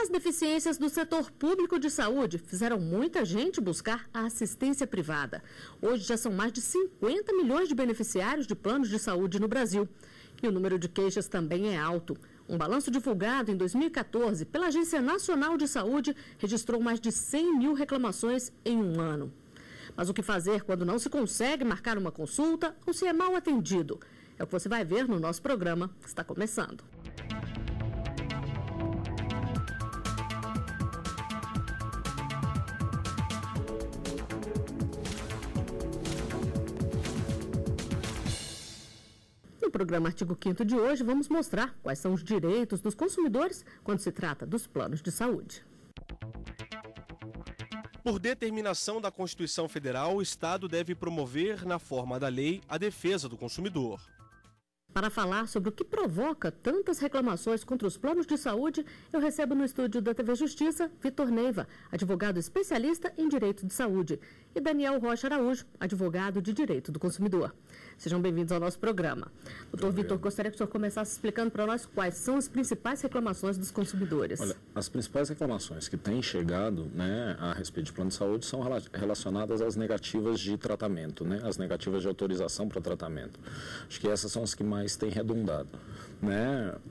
As deficiências do setor público de saúde fizeram muita gente buscar a assistência privada. Hoje já são mais de 50 milhões de beneficiários de planos de saúde no Brasil. E o número de queixas também é alto. Um balanço divulgado em 2014 pela Agência Nacional de Saúde registrou mais de 100 mil reclamações em um ano. Mas o que fazer quando não se consegue marcar uma consulta ou se é mal atendido? É o que você vai ver no nosso programa, que está começando. No programa Artigo 5º de hoje, vamos mostrar quais são os direitos dos consumidores quando se trata dos planos de saúde. Por determinação da Constituição Federal, o Estado deve promover, na forma da lei, a defesa do consumidor. Para falar sobre o que provoca tantas reclamações contra os planos de saúde, eu recebo no estúdio da TV Justiça Vitor Neiva, advogado especialista em direito de saúde, e Daniel Rocha Araújo, advogado de direito do consumidor. Sejam bem-vindos ao nosso programa. Doutor Vitor, gostaria que o senhor começasse explicando para nós quais são as principais reclamações dos consumidores. Olha, as principais reclamações que têm chegado, a respeito de plano de saúde são relacionadas às negativas de tratamento, as negativas de autorização para tratamento. Acho que essas são as que mais têm redundado.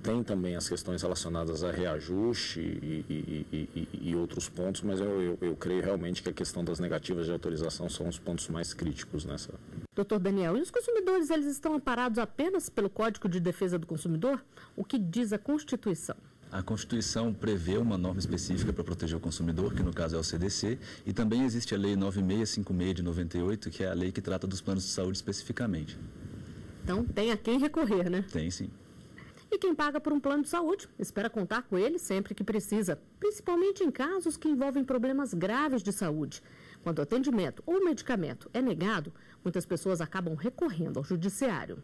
Tem também as questões relacionadas a reajuste e outros pontos, mas eu creio realmente que a questão das negativas de autorização são os pontos mais críticos nessa. Doutor Daniel, e os consumidores, eles estão amparados apenas pelo Código de Defesa do Consumidor? O que diz a Constituição? A Constituição prevê uma norma específica para proteger o consumidor, que no caso é o CDC, e também existe a Lei 9656 de 98, que é a lei que trata dos planos de saúde especificamente. Então, tem a quem recorrer, né? Tem, sim. E quem paga por um plano de saúde espera contar com ele sempre que precisa, principalmente em casos que envolvem problemas graves de saúde. Quando o atendimento ou medicamento é negado, muitas pessoas acabam recorrendo ao judiciário.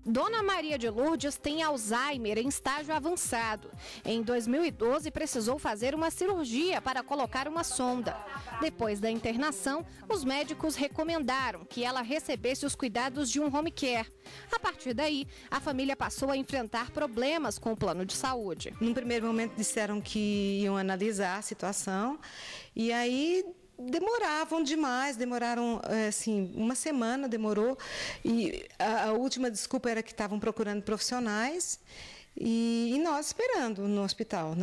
Dona Maria de Lourdes tem Alzheimer em estágio avançado. Em 2012, precisou fazer uma cirurgia para colocar uma sonda. Depois da internação, os médicos recomendaram que ela recebesse os cuidados de um home care. A partir daí, a família passou a enfrentar problemas com o plano de saúde. Num primeiro momento disseram que iam analisar a situação e aí demoraram assim, uma semana demorou, e a última desculpa era que estavam procurando profissionais e nós esperando no hospital,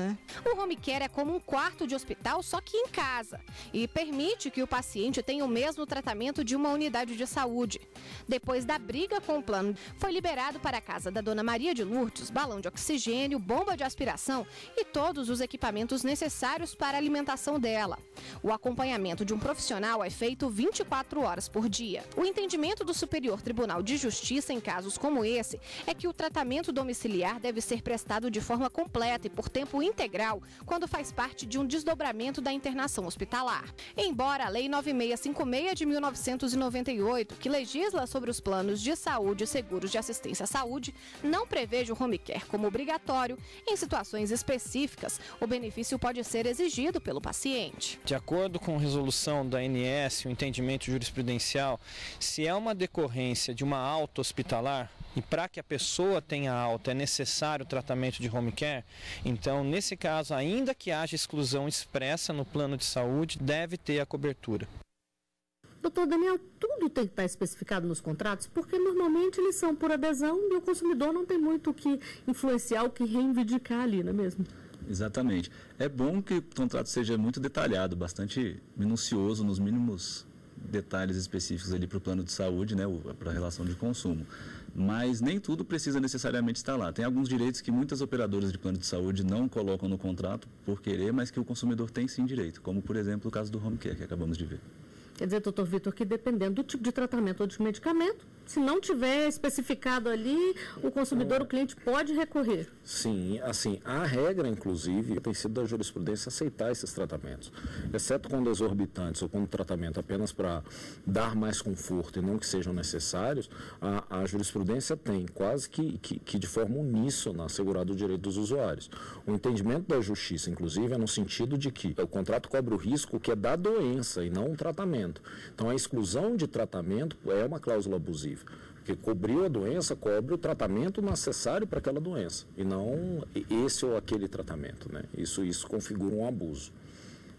O home care é como um quarto de hospital, só que em casa, e permite que o paciente tenha o mesmo tratamento de uma unidade de saúde. Depois da briga com o plano, foi liberado para a casa da Dona Maria de Lourdes balão de oxigênio, bomba de aspiração e todos os equipamentos necessários para a alimentação dela. O acompanhamento de um profissional é feito 24 horas por dia. O entendimento do Superior Tribunal de Justiça em casos como esse é que o tratamento domiciliar deve ser prestado de forma completa e por tempo integral quando faz parte de um desdobramento da internação hospitalar. Embora a Lei 9656 de 1998, que legisla sobre os planos de saúde e seguros de assistência à saúde, não preveja o home care como obrigatório, em situações específicas, o benefício pode ser exigido pelo paciente. De acordo com a resolução da ANS, o entendimento jurisprudencial, se é uma decorrência de uma alta hospitalar e para que a pessoa tenha alta é necessário o tratamento de home care, então, nesse caso, ainda que haja exclusão expressa no plano de saúde, deve ter a cobertura. Doutor Daniel, tudo tem que estar especificado nos contratos, porque normalmente eles são por adesão e o consumidor não tem muito o que influenciar, o que reivindicar ali, não é mesmo? Exatamente. É bom que o contrato seja muito detalhado, bastante minucioso nos mínimos detalhes específicos ali para o plano de saúde, para a relação de consumo. Mas nem tudo precisa necessariamente estar lá. Tem alguns direitos que muitas operadoras de plano de saúde não colocam no contrato por querer, mas que o consumidor tem sim direito, como por exemplo o caso do home care que acabamos de ver. Quer dizer, doutor Vitor, que dependendo do tipo de tratamento ou de medicamento, se não tiver especificado ali, o consumidor, o cliente pode recorrer. Sim, assim, a regra, inclusive, tem sido da jurisprudência aceitar esses tratamentos. Exceto quando exorbitantes ou quando tratamento apenas para dar mais conforto e não que sejam necessários, a jurisprudência tem quase que de forma uníssona assegurado o direito dos usuários. O entendimento da justiça, inclusive, é no sentido de que o contrato cobre o risco que é da doença e não um tratamento. Então, a exclusão de tratamento é uma cláusula abusiva. Porque cobriu a doença, cobre o tratamento necessário para aquela doença, e não esse ou aquele tratamento, né? Isso configura um abuso.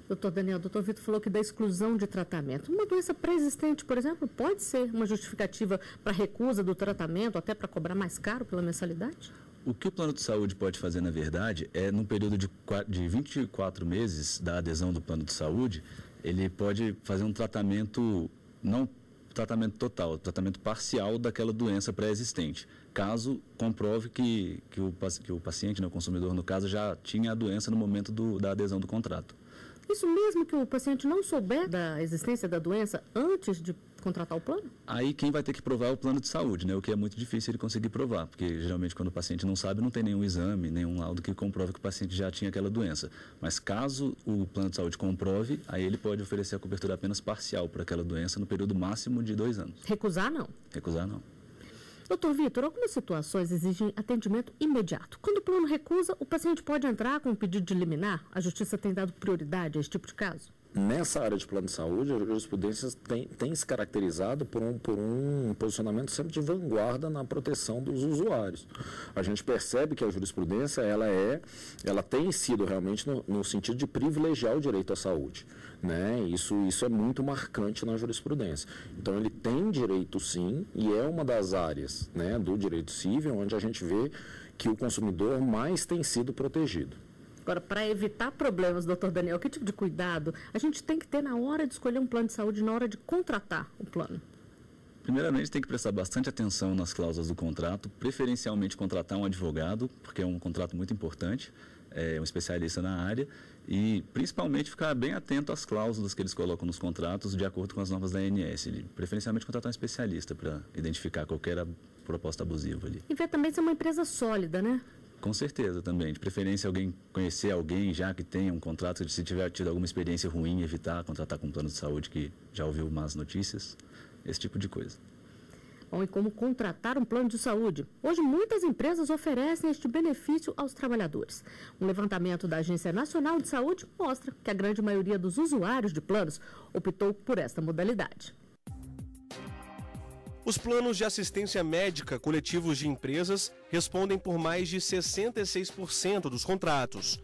Doutor Daniel, doutor Vitor falou que da exclusão de tratamento. Uma doença pré-existente, por exemplo, pode ser uma justificativa para recusa do tratamento, até para cobrar mais caro pela mensalidade? O que o plano de saúde pode fazer, na verdade, é num período de 24 meses da adesão do plano de saúde, ele pode fazer um tratamento, não tratamento total, tratamento parcial daquela doença pré-existente, caso comprove que o paciente, né, o consumidor no caso, já tinha a doença no momento da adesão do contrato. Isso mesmo que o paciente não souber da existência da doença antes de contratar o plano? Aí quem vai ter que provar é o plano de saúde, né? O que é muito difícil ele conseguir provar, porque geralmente quando o paciente não sabe, não tem nenhum exame, nenhum laudo que comprove que o paciente já tinha aquela doença. Mas caso o plano de saúde comprove, aí ele pode oferecer a cobertura apenas parcial para aquela doença no período máximo de 2 anos. Recusar, não? Recusar, não. Doutor Vitor, algumas situações exigem atendimento imediato. Quando o plano recusa, o paciente pode entrar com um pedido de liminar? A Justiça tem dado prioridade a esse tipo de caso? Nessa área de plano de saúde, a jurisprudência tem se caracterizado por um posicionamento sempre de vanguarda na proteção dos usuários. A gente percebe que a jurisprudência ela tem sido realmente no sentido de privilegiar o direito à saúde, né? Isso é muito marcante na jurisprudência. Então, ele tem direito sim, e é uma das áreas, né, do direito civil onde a gente vê que o consumidor mais tem sido protegido. Agora, para evitar problemas, doutor Daniel, que tipo de cuidado a gente tem que ter na hora de escolher um plano de saúde, na hora de contratar o plano? Primeiramente, tem que prestar bastante atenção nas cláusulas do contrato, preferencialmente contratar um advogado, porque é um contrato muito importante, um especialista na área, e principalmente ficar bem atento às cláusulas que eles colocam nos contratos de acordo com as normas da ANS. Preferencialmente contratar um especialista para identificar qualquer proposta abusiva ali. E ver também se é uma empresa sólida, né? Com certeza também, de preferência conhecer alguém já que tenha um contrato, se tiver tido alguma experiência ruim, evitar contratar com um plano de saúde que já ouviu más notícias, esse tipo de coisa. Bom, e como contratar um plano de saúde? Hoje muitas empresas oferecem este benefício aos trabalhadores. Um levantamento da Agência Nacional de Saúde mostra que a grande maioria dos usuários de planos optou por esta modalidade. Os planos de assistência médica coletivos de empresas respondem por mais de 66% dos contratos.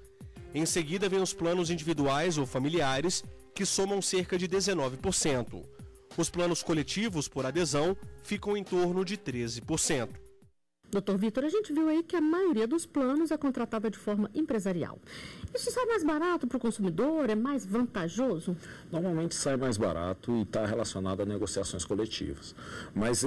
Em seguida, vem os planos individuais ou familiares, que somam cerca de 19%. Os planos coletivos por adesão ficam em torno de 13%. Doutor Vitor, a gente viu aí que a maioria dos planos é contratada de forma empresarial. Isso sai mais barato para o consumidor? É mais vantajoso? Normalmente sai mais barato e está relacionado a negociações coletivas. Mas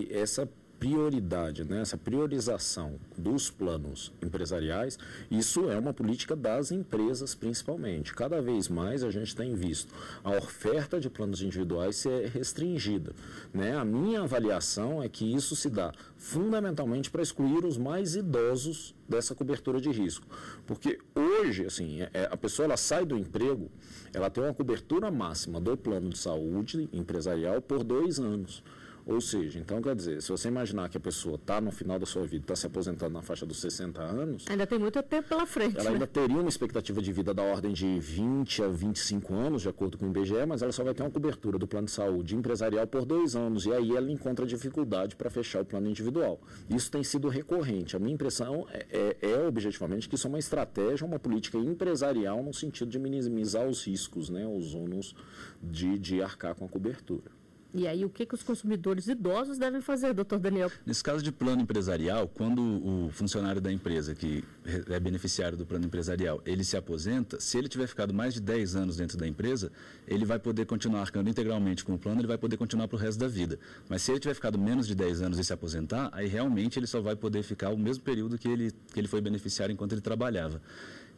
essa prioridade, né, essa priorização dos planos empresariais, isso é uma política das empresas principalmente. Cada vez mais a gente tem visto a oferta de planos individuais ser restringida, né? A minha avaliação é que isso se dá fundamentalmente para excluir os mais idosos dessa cobertura de risco. Porque hoje, assim, a pessoa ela sai do emprego, ela tem uma cobertura máxima do plano de saúde empresarial por 2 anos. Ou seja, então quer dizer, se você imaginar que a pessoa está no final da sua vida, está se aposentando na faixa dos 60 anos... Ainda tem muito tempo pela frente, ela ainda teria uma expectativa de vida da ordem de 20 a 25 anos, de acordo com o IBGE, mas ela só vai ter uma cobertura do plano de saúde empresarial por 2 anos, e aí ela encontra dificuldade para fechar o plano individual. Isso tem sido recorrente. A minha impressão é objetivamente que isso é uma estratégia, uma política empresarial no sentido de minimizar os riscos, né, os ônus de arcar com a cobertura. E aí, o que os consumidores idosos devem fazer, doutor Daniel? Nesse caso de plano empresarial, quando o funcionário da empresa, que é beneficiário do plano empresarial, ele se aposenta, se ele tiver ficado mais de 10 anos dentro da empresa, ele vai poder continuar arcando integralmente com o plano, ele vai poder continuar para o resto da vida. Mas se ele tiver ficado menos de 10 anos e se aposentar, aí realmente ele só vai poder ficar o mesmo período que ele foi beneficiário enquanto ele trabalhava.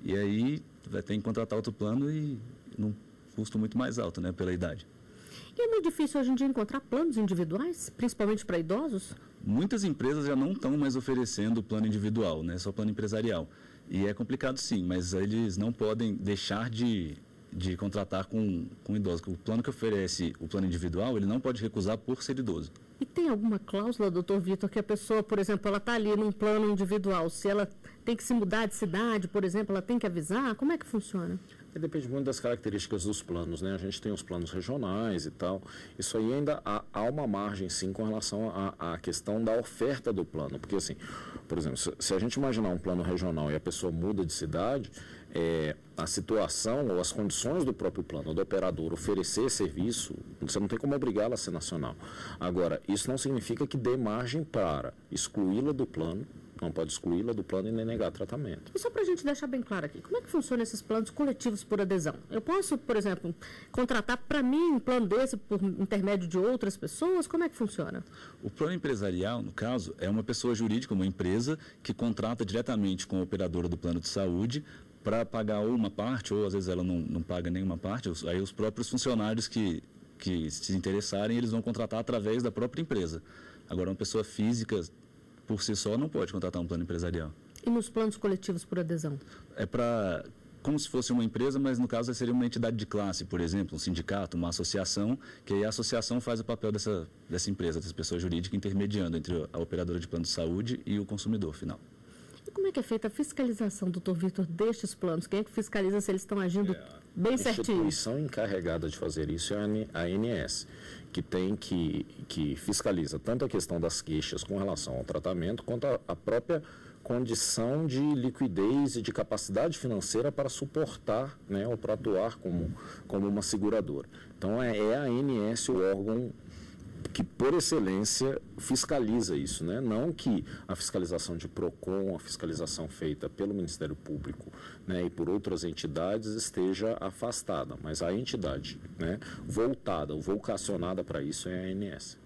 E aí vai ter que contratar outro plano e num custo muito mais alto, né, pela idade. E é muito difícil hoje em dia encontrar planos individuais, principalmente para idosos? Muitas empresas já não estão mais oferecendo plano individual, né? Só plano empresarial. E é complicado sim, mas eles não podem deixar de contratar com idosos. O plano que oferece o plano individual, ele não pode recusar por ser idoso. E tem alguma cláusula, doutor Vitor, que a pessoa, por exemplo, ela está ali num plano individual, se ela tem que se mudar de cidade, por exemplo, ela tem que avisar? Como é que funciona? Depende muito das características dos planos, né? A gente tem os planos regionais e tal. Isso aí ainda há uma margem, sim, com relação à questão da oferta do plano. Porque, assim, por exemplo, se a gente imaginar um plano regional e a pessoa muda de cidade, a situação ou as condições do próprio plano, do operador oferecer serviço, você não tem como obrigá-la a ser nacional. Agora, isso não significa que dê margem para excluí-la do plano. Não pode excluí-la do plano e nem negar tratamento. E só para a gente deixar bem claro aqui, como é que funcionam esses planos coletivos por adesão? Eu posso, por exemplo, contratar para mim um plano desse por intermédio de outras pessoas? Como é que funciona? O plano empresarial, no caso, é uma pessoa jurídica, uma empresa, que contrata diretamente com a operadora do plano de saúde para pagar ou uma parte, ou às vezes ela não paga nenhuma parte. Aí os próprios funcionários que se interessarem, eles vão contratar através da própria empresa. Agora, uma pessoa física, por si só, não pode contratar um plano empresarial. E nos planos coletivos por adesão? É para, como se fosse uma empresa, mas no caso seria uma entidade de classe, por exemplo, um sindicato, uma associação, que aí a associação faz o papel dessa empresa, dessa pessoa jurídica, intermediando entre a operadora de plano de saúde e o consumidor final. E como é que é feita a fiscalização, doutor Vitor, destes planos? Quem é que fiscaliza se eles estão agindo bem certinho? A instituição encarregada de fazer isso é a ANS, que fiscaliza tanto a questão das queixas com relação ao tratamento, quanto a própria condição de liquidez e de capacidade financeira para suportar, né, ou para atuar como uma seguradora. Então, é a ANS o órgão que, por excelência, fiscaliza isso, né? Não que a fiscalização de PROCON, a fiscalização feita pelo Ministério Público, né, e por outras entidades esteja afastada, mas a entidade, né, voltada ou vocacionada para isso é a ANS.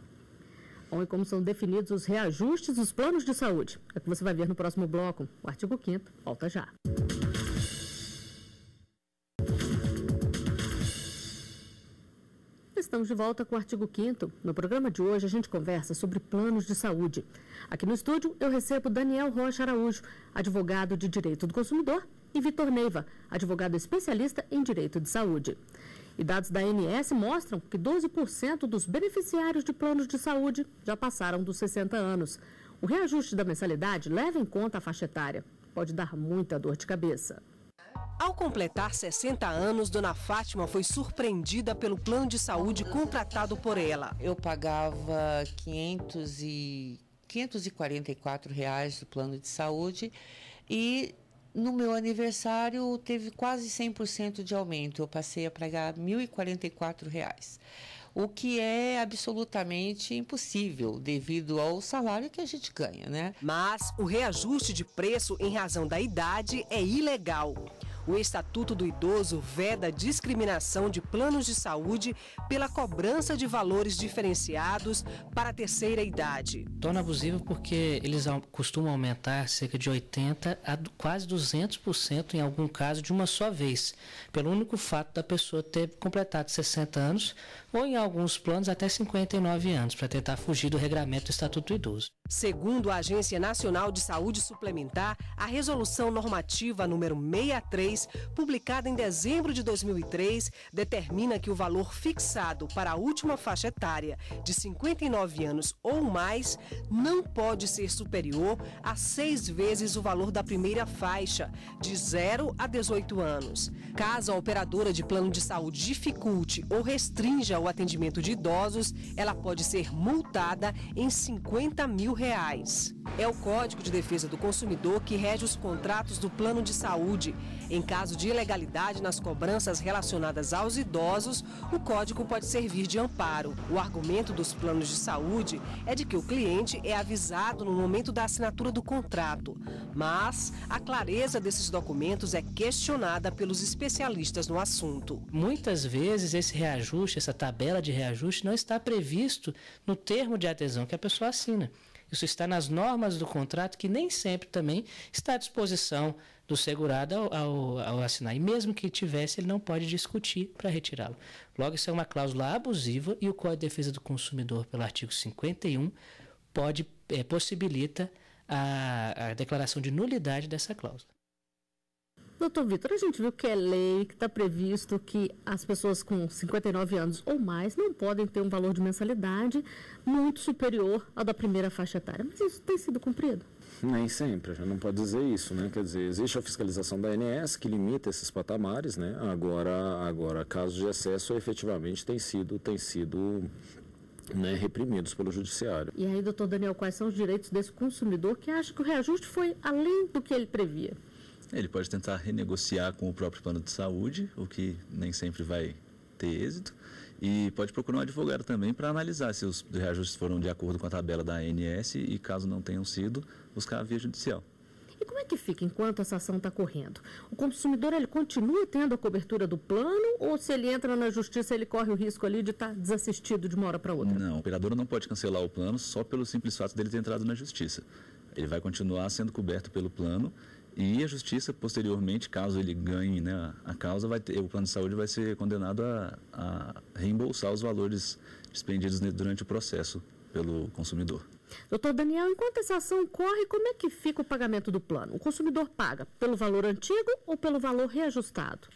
Bom, e como são definidos os reajustes dos planos de saúde? É o que você vai ver no próximo bloco. O artigo 5º volta já. Estamos de volta com o artigo 5º. No programa de hoje, a gente conversa sobre planos de saúde. Aqui no estúdio, eu recebo Daniel Rocha Araújo, advogado de Direito do Consumidor, e Vitor Neiva, advogado especialista em Direito de Saúde. E dados da ANS mostram que 12% dos beneficiários de planos de saúde já passaram dos 60 anos. O reajuste da mensalidade leva em conta a faixa etária. Pode dar muita dor de cabeça. Ao completar 60 anos, Dona Fátima foi surpreendida pelo plano de saúde contratado por ela. Eu pagava R$544 do plano de saúde e no meu aniversário teve quase 100% de aumento. Eu passei a pagar R$1.044, o que é absolutamente impossível devido ao salário que a gente ganha, né? Mas o reajuste de preço em razão da idade é ilegal. O Estatuto do Idoso veda a discriminação de planos de saúde pela cobrança de valores diferenciados para a terceira idade. Torna abusivo porque eles costumam aumentar cerca de 80% a quase 200% em algum caso de uma só vez, pelo único fato da pessoa ter completado 60 anos ou em alguns planos até 59 anos, para tentar fugir do regramento do Estatuto do Idoso. Segundo a Agência Nacional de Saúde Suplementar, a Resolução Normativa número 63, publicada em dezembro de 2003, determina que o valor fixado para a última faixa etária de 59 anos ou mais não pode ser superior a 6 vezes o valor da primeira faixa, de 0 a 18 anos. Caso a operadora de plano de saúde dificulte ou restrinja o atendimento de idosos, ela pode ser multada em R$50 mil. É o Código de Defesa do Consumidor que rege os contratos do plano de saúde. Em caso de ilegalidade nas cobranças relacionadas aos idosos, o código pode servir de amparo. O argumento dos planos de saúde é de que o cliente é avisado no momento da assinatura do contrato. Mas a clareza desses documentos é questionada pelos especialistas no assunto. Muitas vezes esse reajuste, essa tabela de reajuste, não está previsto no termo de adesão que a pessoa assina. Isso está nas normas do contrato, que nem sempre também está à disposição do segurado ao assinar. E mesmo que tivesse, ele não pode discutir para retirá-lo. Logo, isso é uma cláusula abusiva e o Código de Defesa do Consumidor, pelo artigo 51, possibilita a declaração de nulidade dessa cláusula. Doutor Vitor, a gente viu que é lei, que está previsto que as pessoas com 59 anos ou mais não podem ter um valor de mensalidade muito superior ao da primeira faixa etária. Mas isso tem sido cumprido? Nem sempre, a gente não pode dizer isso, né? Quer dizer, existe a fiscalização da ANS que limita esses patamares, né? Agora casos de excesso efetivamente têm sido né, reprimidos pelo judiciário. E aí, doutor Daniel, quais são os direitos desse consumidor que acha que o reajuste foi além do que ele previa? Ele pode tentar renegociar com o próprio plano de saúde, o que nem sempre vai ter êxito, e pode procurar um advogado também para analisar se os reajustes foram de acordo com a tabela da ANS e, caso não tenham sido, buscar a via judicial. E como é que fica enquanto essa ação está correndo? O consumidor ele continua tendo a cobertura do plano ou se ele entra na justiça ele corre o risco ali de estar desassistido de uma hora para outra? Não, a operadora não pode cancelar o plano só pelo simples fato dele ter entrado na justiça. Ele vai continuar sendo coberto pelo plano e a justiça, posteriormente, caso ele ganhe, né, a causa, o plano de saúde vai ser condenado a reembolsar os valores dispendidos durante o processo pelo consumidor. Doutor Daniel, enquanto essa ação corre, como é que fica o pagamento do plano? O consumidor paga pelo valor antigo ou pelo valor reajustado?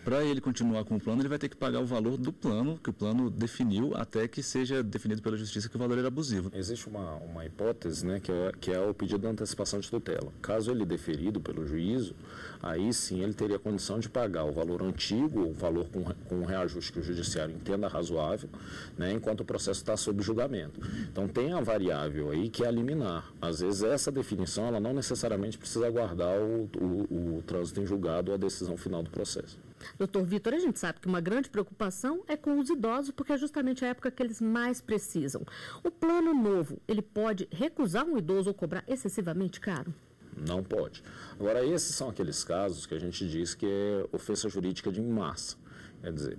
Para ele continuar com o plano, ele vai ter que pagar o valor do plano, que o plano definiu, até que seja definido pela justiça que o valor era abusivo. Existe uma hipótese, né, que é o pedido de antecipação de tutela. Caso ele deferido pelo juízo, aí sim ele teria condição de pagar o valor antigo, o valor com um reajuste que o judiciário entenda razoável, né, enquanto o processo está sob julgamento. Então tem a variável aí que é a liminar. Às vezes essa definição ela não necessariamente precisa aguardar o trânsito em julgado ou a decisão final do processo. Doutor Vitor, a gente sabe que uma grande preocupação é com os idosos, porque é justamente a época que eles mais precisam. O plano novo, ele pode recusar um idoso ou cobrar excessivamente caro? Não pode. Agora, esses são aqueles casos que a gente diz que é ofensa jurídica de massa. Quer dizer,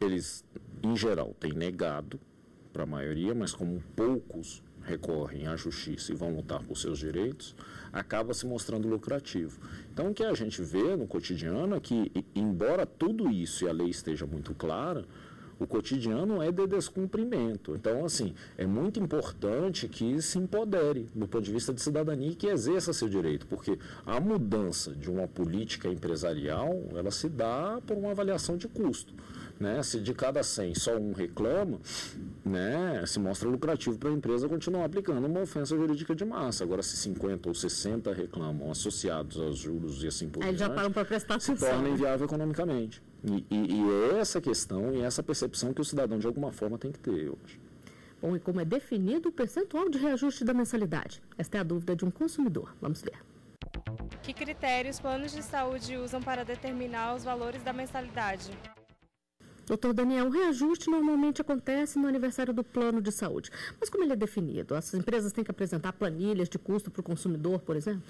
eles, em geral, têm negado para a maioria, mas como poucos recorrem à justiça e vão lutar por seus direitos, acaba se mostrando lucrativo. Então, o que a gente vê no cotidiano é que, embora tudo isso e a lei esteja muito clara, o cotidiano é de descumprimento. Então, assim, é muito importante que se empodere do ponto de vista de cidadania e que exerça seu direito, porque a mudança de uma política empresarial, ela se dá por uma avaliação de custo. Né? Se de cada 100 só um reclama, né, se mostra lucrativo para a empresa continuar aplicando uma ofensa jurídica de massa. Agora, se 50 ou 60 reclamam associados aos juros e assim por diante, já param para prestar atenção, se torna inviável economicamente. E é essa questão e essa percepção que o cidadão, de alguma forma, tem que ter hoje. Bom, e como é definido o percentual de reajuste da mensalidade? Esta é a dúvida de um consumidor. Vamos ver. Que critérios planos de saúde usam para determinar os valores da mensalidade? Doutor Daniel, o reajuste normalmente acontece no aniversário do plano de saúde. Mas como ele é definido? As empresas têm que apresentar planilhas de custo para o consumidor, por exemplo?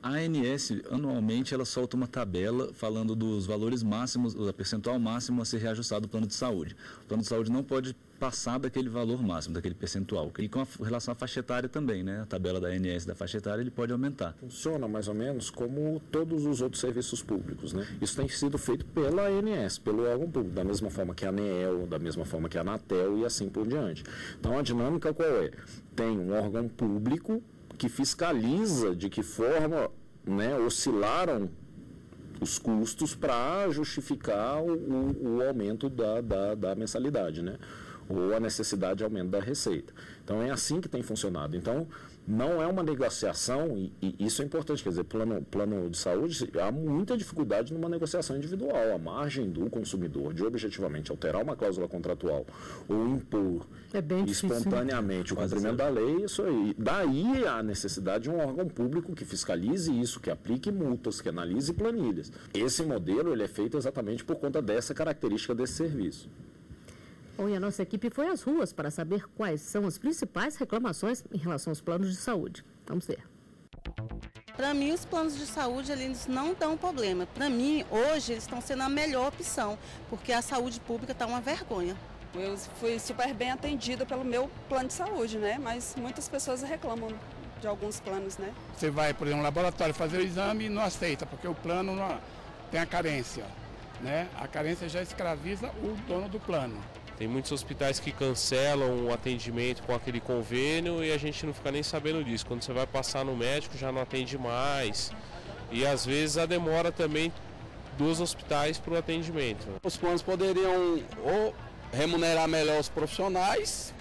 A ANS, anualmente, ela solta uma tabela falando dos valores máximos, o percentual máximo a ser reajustado do plano de saúde. O plano de saúde não pode passar daquele valor máximo, daquele percentual. E com relação à faixa etária também, né? A tabela da ANS da faixa etária, ele pode aumentar. Funciona mais ou menos como todos os outros serviços públicos, né? Isso tem sido feito pela ANS, pelo órgão público, da mesma forma que a ANEEL, da mesma forma que a Anatel e assim por diante. Então, a dinâmica qual é? Tem um órgão público que fiscaliza de que forma, né, oscilaram os custos para justificar o aumento da mensalidade, né? Ou a necessidade de aumento da receita. Então, é assim que tem funcionado. Então, não é uma negociação, e isso é importante, quer dizer, plano de saúde, há muita dificuldade numa negociação individual. A margem do consumidor de objetivamente alterar uma cláusula contratual ou impor espontaneamente o cumprimento da lei, isso aí. Daí a necessidade de um órgão público que fiscalize isso, que aplique multas, que analise planilhas. Esse modelo ele é feito exatamente por conta dessa característica desse serviço. Bom, e a nossa equipe foi às ruas para saber quais são as principais reclamações em relação aos planos de saúde. Vamos ver. Para mim, os planos de saúde eles não dão problema. Para mim, hoje, eles estão sendo a melhor opção, porque a saúde pública está uma vergonha. Eu fui super bem atendida pelo meu plano de saúde, né? Mas muitas pessoas reclamam de alguns planos, né? Você vai, por exemplo, no laboratório fazer o exame e não aceita, porque o plano não tem a carência, né? A carência já escraviza o dono do plano. Tem muitos hospitais que cancelam o atendimento com aquele convênio e a gente não fica nem sabendo disso. Quando você vai passar no médico já não atende mais. e às vezes a demora também dos hospitais para o atendimento. Os planos poderiam ou remunerar melhor os profissionais,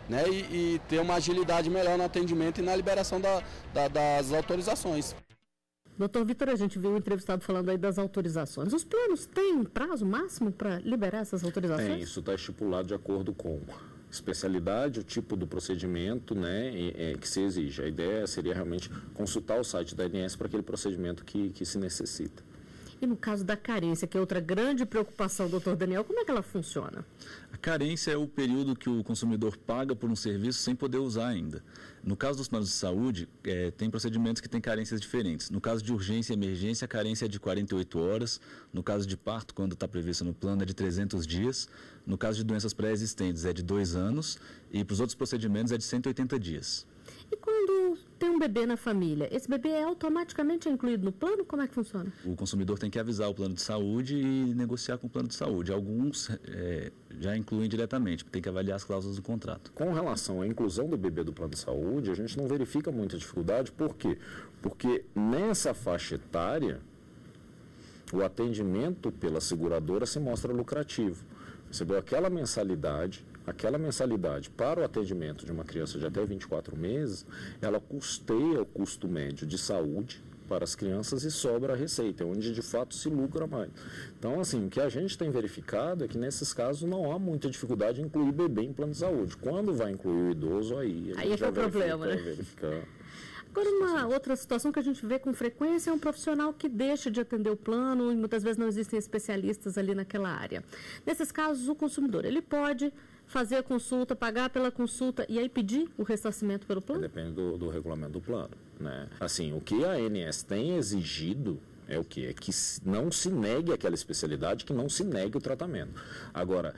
né, e ter uma agilidade melhor no atendimento e na liberação das autorizações. Doutor Vitor, a gente viu o entrevistado falando aí das autorizações. Os planos têm prazo máximo para liberar essas autorizações? Tem, isso está estipulado de acordo com especialidade, o tipo do procedimento, né, que se exige. A ideia seria realmente consultar o site da ANS para aquele procedimento que se necessita. E no caso da carência, que é outra grande preocupação, doutor Daniel, como é que ela funciona? A carência é o período que o consumidor paga por um serviço sem poder usar ainda. No caso dos planos de saúde, tem procedimentos que têm carências diferentes. No caso de urgência e emergência, a carência é de 48 horas. No caso de parto, quando está previsto no plano, é de 300 dias. No caso de doenças pré-existentes, é de 2 anos. E para os outros procedimentos, é de 180 dias. E quando tem um bebê na família, esse bebê é automaticamente incluído no plano? Como é que funciona? O consumidor tem que avisar o plano de saúde e negociar com o plano de saúde. Alguns já incluem diretamente, tem que avaliar as cláusulas do contrato. Com relação à inclusão do bebê do plano de saúde, a gente não verifica muita dificuldade. Por quê? Porque nessa faixa etária, o atendimento pela seguradora se mostra lucrativo. Recebeu aquela mensalidade para o atendimento de uma criança de até 24 meses, ela custeia o custo médio de saúde para as crianças e sobra a receita, onde de fato se lucra mais. Então, assim, o que a gente tem verificado é que nesses casos não há muita dificuldade em incluir bebê em plano de saúde. Quando vai incluir o idoso, aí a gente já é o problema, né? verificar. Agora, uma outra situação que a gente vê com frequência é um profissional que deixa de atender o plano e muitas vezes não existem especialistas ali naquela área. Nesses casos, o consumidor, ele pode fazer a consulta, pagar pela consulta e aí pedir o ressarcimento pelo plano? Depende do regulamento do plano, né? Assim, o que a ANS tem exigido é o quê? É que não se negue aquela especialidade, que não se negue o tratamento. Agora,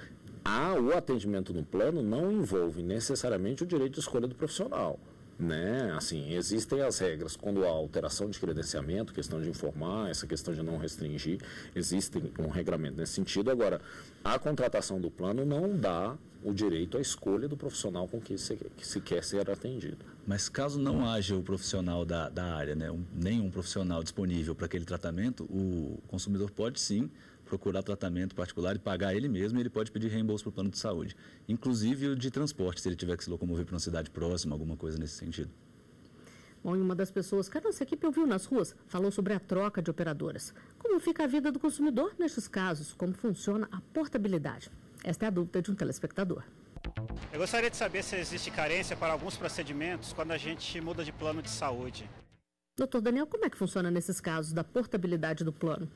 o atendimento no plano não envolve necessariamente o direito de escolha do profissional. Né? Assim, existem as regras quando há alteração de credenciamento, questão de informar, essa questão de não restringir, existe um regramento nesse sentido. Agora, a contratação do plano não dá o direito à escolha do profissional com que se quer ser atendido. Mas caso não haja o profissional da área, né, nenhum profissional disponível para aquele tratamento, o consumidor pode sim procurar tratamento particular e pagar ele mesmo, e ele pode pedir reembolso para o plano de saúde. Inclusive o de transporte, se ele tiver que se locomover para uma cidade próxima, alguma coisa nesse sentido. Bom, e uma das pessoas que a nossa equipe ouviu nas ruas falou sobre a troca de operadoras. Como fica a vida do consumidor nestes casos? Como funciona a portabilidade? Esta é a dúvida de um telespectador. Eu gostaria de saber se existe carência para alguns procedimentos quando a gente muda de plano de saúde. Doutor Daniel, como é que funciona nesses casos da portabilidade do plano?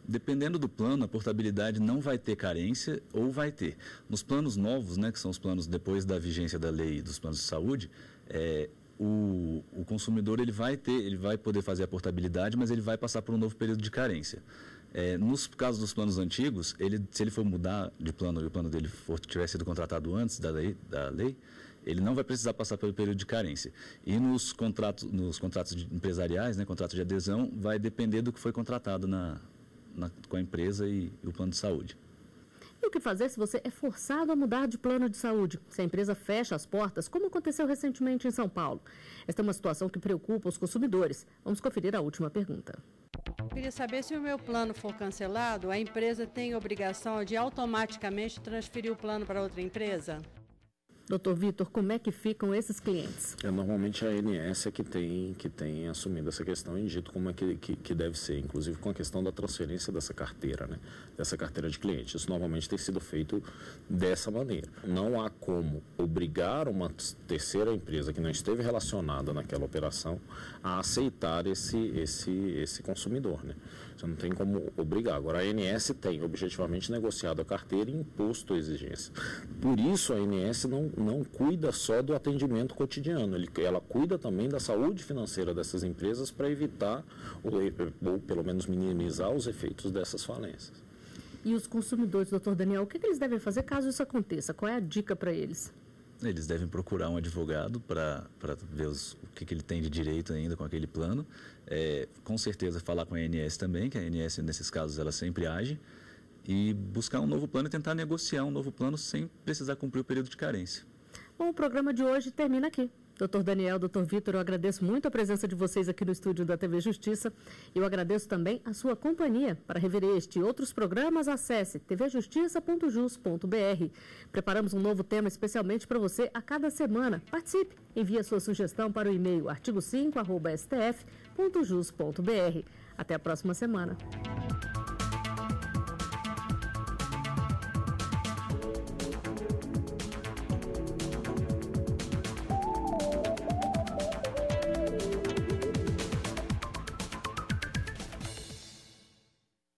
Dependendo do plano, a portabilidade não vai ter carência ou vai ter. Nos planos novos, né, que são os planos depois da vigência da lei dos planos de saúde, o consumidor ele vai poder fazer a portabilidade, mas ele vai passar por um novo período de carência. Nos casos dos planos antigos, se ele for mudar de plano e o plano dele tiver sido contratado antes da lei, ele não vai precisar passar pelo período de carência. E nos contratos empresariais, né, contratos de adesão, vai depender do que foi contratado com a empresa e o plano de saúde. E o que fazer se você é forçado a mudar de plano de saúde? Se a empresa fecha as portas, como aconteceu recentemente em São Paulo? Esta é uma situação que preocupa os consumidores. Vamos conferir a última pergunta. Eu queria saber se o meu plano for cancelado, a empresa tem obrigação de automaticamente transferir o plano para outra empresa? Doutor Vitor, como é que ficam esses clientes? Normalmente a ANS é que tem assumido essa questão e dito como é que deve ser, inclusive com a questão da transferência dessa carteira, né? Dessa carteira de clientes. Isso normalmente tem sido feito dessa maneira. Não há como obrigar uma terceira empresa que não esteve relacionada naquela operação a aceitar esse consumidor, né? Você não tem como obrigar. Agora, a ANS tem objetivamente negociado a carteira e imposto a exigência. Por isso, a ANS não cuida só do atendimento cotidiano, ela cuida também da saúde financeira dessas empresas para evitar ou pelo menos minimizar os efeitos dessas falências. E os consumidores, doutor Daniel, o que eles devem fazer caso isso aconteça? Qual é a dica para eles? Eles devem procurar um advogado para ver o que ele tem de direito ainda com aquele plano. Com certeza falar com a ANS também, que a ANS nesses casos ela sempre age, e buscar um novo plano e tentar negociar um novo plano sem precisar cumprir o período de carência. Bom, o programa de hoje termina aqui. Doutor Daniel, doutor Vitor, eu agradeço muito a presença de vocês aqui no estúdio da TV Justiça. Eu agradeço também a sua companhia. Para rever este e outros programas, acesse tvjustiça.jus.br. Preparamos um novo tema especialmente para você a cada semana. Participe, envie a sua sugestão para o e-mail artigo5@stf.jus.br. Até a próxima semana.